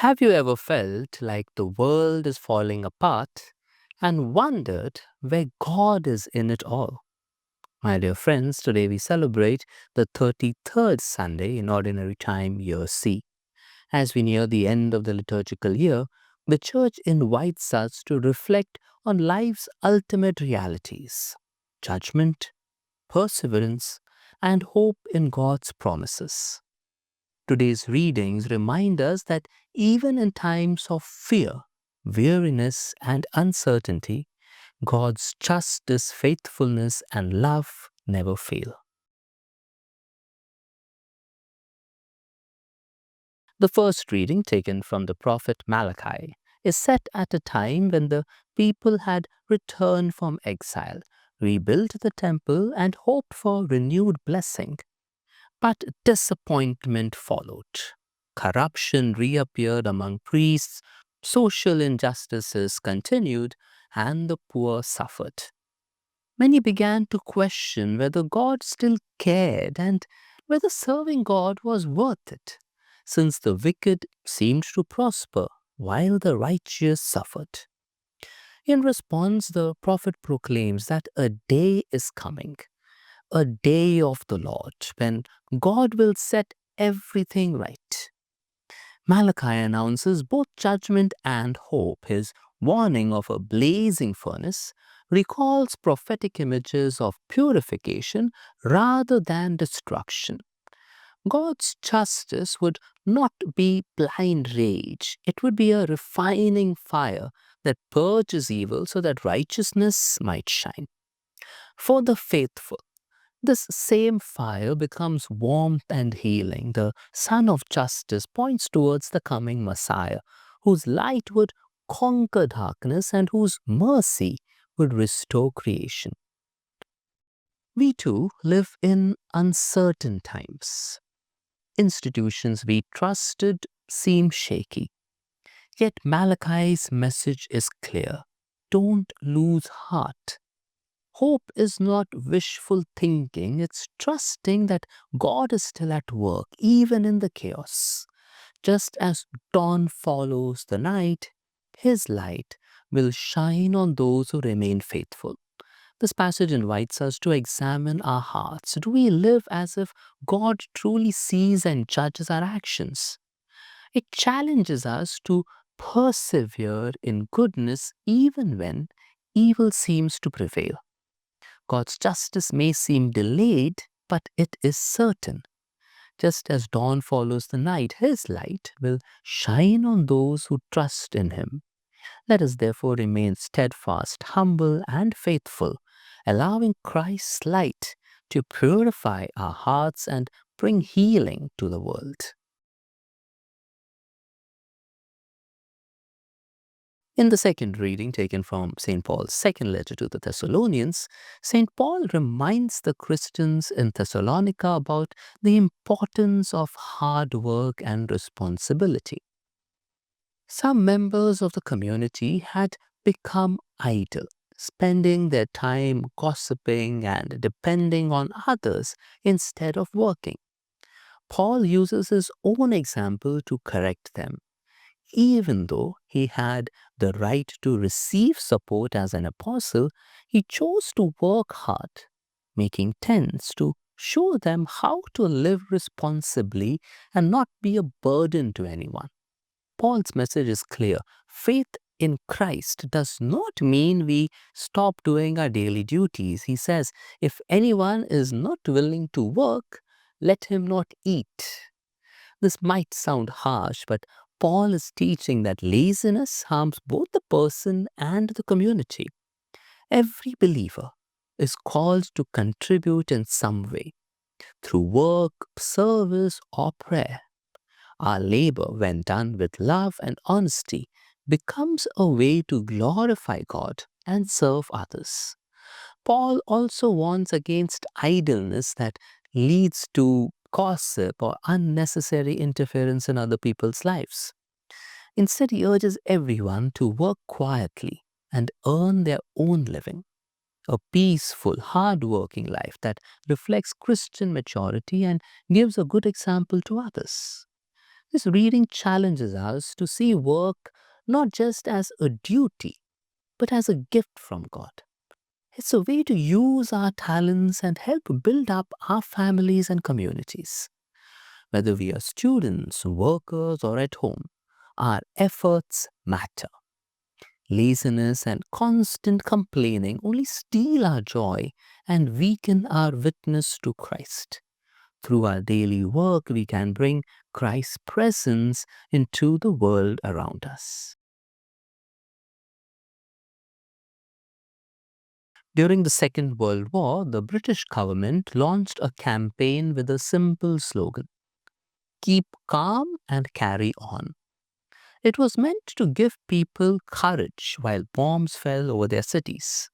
Have you ever felt like the world is falling apart and wondered where God is in it all? My dear friends, today we celebrate the 33rd Sunday in Ordinary Time, Year C. As we near the end of the liturgical year, the Church invites us to reflect on life's ultimate realities: judgment, perseverance, and hope in God's promises. Today's readings remind us that even in times of fear, weariness, and uncertainty, God's justice, faithfulness, and love never fail. The first reading, taken from the prophet Malachi, is set at a time when the people had returned from exile, rebuilt the temple, and hoped for renewed blessing. But disappointment followed. Corruption reappeared among priests, social injustices continued, and the poor suffered. Many began to question whether God still cared and whether serving God was worth it, since the wicked seemed to prosper while the righteous suffered. In response, the prophet proclaims that a day is coming, a day of the Lord, when God will set everything right. Malachi announces both judgment and hope. His warning of a blazing furnace recalls prophetic images of purification rather than destruction. God's justice would not be blind rage, it would be a refining fire that purges evil so that righteousness might shine. For the faithful, this same fire becomes warmth and healing. The Sun of Justice points towards the coming Messiah, whose light would conquer darkness and whose mercy would restore creation. We too live in uncertain times. Institutions we trusted seem shaky. Yet Malachi's message is clear: don't lose heart. Hope is not wishful thinking, it's trusting that God is still at work, even in the chaos. Just as dawn follows the night, His light will shine on those who remain faithful. This passage invites us to examine our hearts. Do we live as if God truly sees and judges our actions? It challenges us to persevere in goodness even when evil seems to prevail. God's justice may seem delayed, but it is certain. Just as dawn follows the night, His light will shine on those who trust in Him. Let us therefore remain steadfast, humble, and faithful, allowing Christ's light to purify our hearts and bring healing to the world. In the second reading, taken from St. Paul's second letter to the Thessalonians, St. Paul reminds the Christians in Thessalonica about the importance of hard work and responsibility. Some members of the community had become idle, spending their time gossiping and depending on others instead of working. Paul uses his own example to correct them. Even though he had the right to receive support as an apostle, he chose to work hard, making tents to show them how to live responsibly and not be a burden to anyone. Paul's message is clear. Faith in Christ does not mean we stop doing our daily duties. He says, if anyone is not willing to work, let him not eat. This might sound harsh, but Paul is teaching that laziness harms both the person and the community. Every believer is called to contribute in some way, through work, service, or prayer. Our labor, when done with love and honesty, becomes a way to glorify God and serve others. Paul also warns against idleness that leads to gossip or unnecessary interference in other people's lives. Instead, he urges everyone to work quietly and earn their own living. A peaceful, hard-working life that reflects Christian maturity and gives a good example to others. This reading challenges us to see work not just as a duty, but as a gift from God. It's a way to use our talents and help build up our families and communities. Whether we are students, workers, or at home, our efforts matter. Laziness and constant complaining only steal our joy and weaken our witness to Christ. Through our daily work, we can bring Christ's presence into the world around us. During the Second World War, the British government launched a campaign with a simple slogan: keep calm and carry on. It was meant to give people courage while bombs fell over their cities.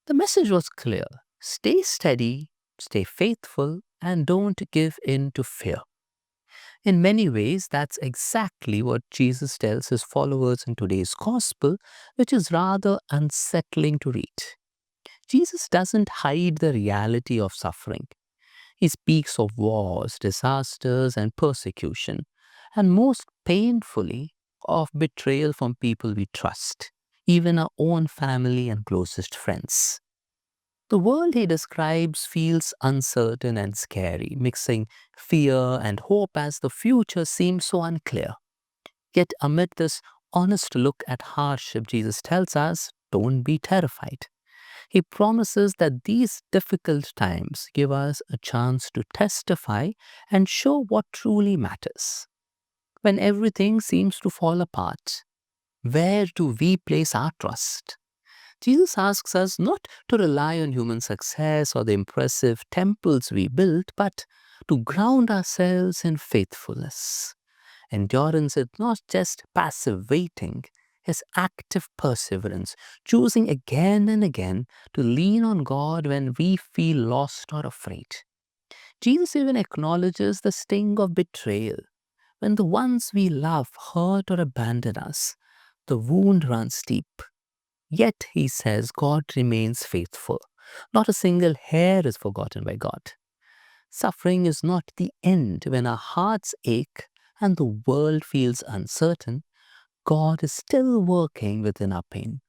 The message was clear: stay steady, stay faithful, and don't give in to fear. In many ways, that's exactly what Jesus tells his followers in today's gospel, which is rather unsettling to read. Jesus doesn't hide the reality of suffering. He speaks of wars, disasters, and persecution, and most painfully, of betrayal from people we trust, even our own family and closest friends. The world he describes feels uncertain and scary, mixing fear and hope as the future seems so unclear. Yet, amid this honest look at hardship, Jesus tells us, don't be terrified. He promises that these difficult times give us a chance to testify and show what truly matters. When everything seems to fall apart, where do we place our trust? Jesus asks us not to rely on human success or the impressive temples we built, but to ground ourselves in faithfulness. Endurance is not just passive waiting, it's active perseverance, choosing again and again to lean on God when we feel lost or afraid. Jesus even acknowledges the sting of betrayal. When the ones we love hurt or abandon us, the wound runs deep. Yet, he says, God remains faithful. Not a single hair is forgotten by God. Suffering is not the end. When our hearts ache and the world feels uncertain, God is still working within our pain.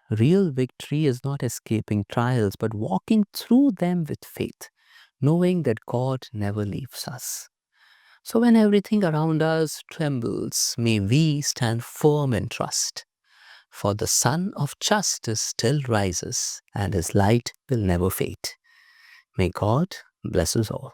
Real victory is not escaping trials, but walking through them with faith, knowing that God never leaves us. So when everything around us trembles, may we stand firm in trust. For the Sun of Justice still rises, and his light will never fade. May God bless us all.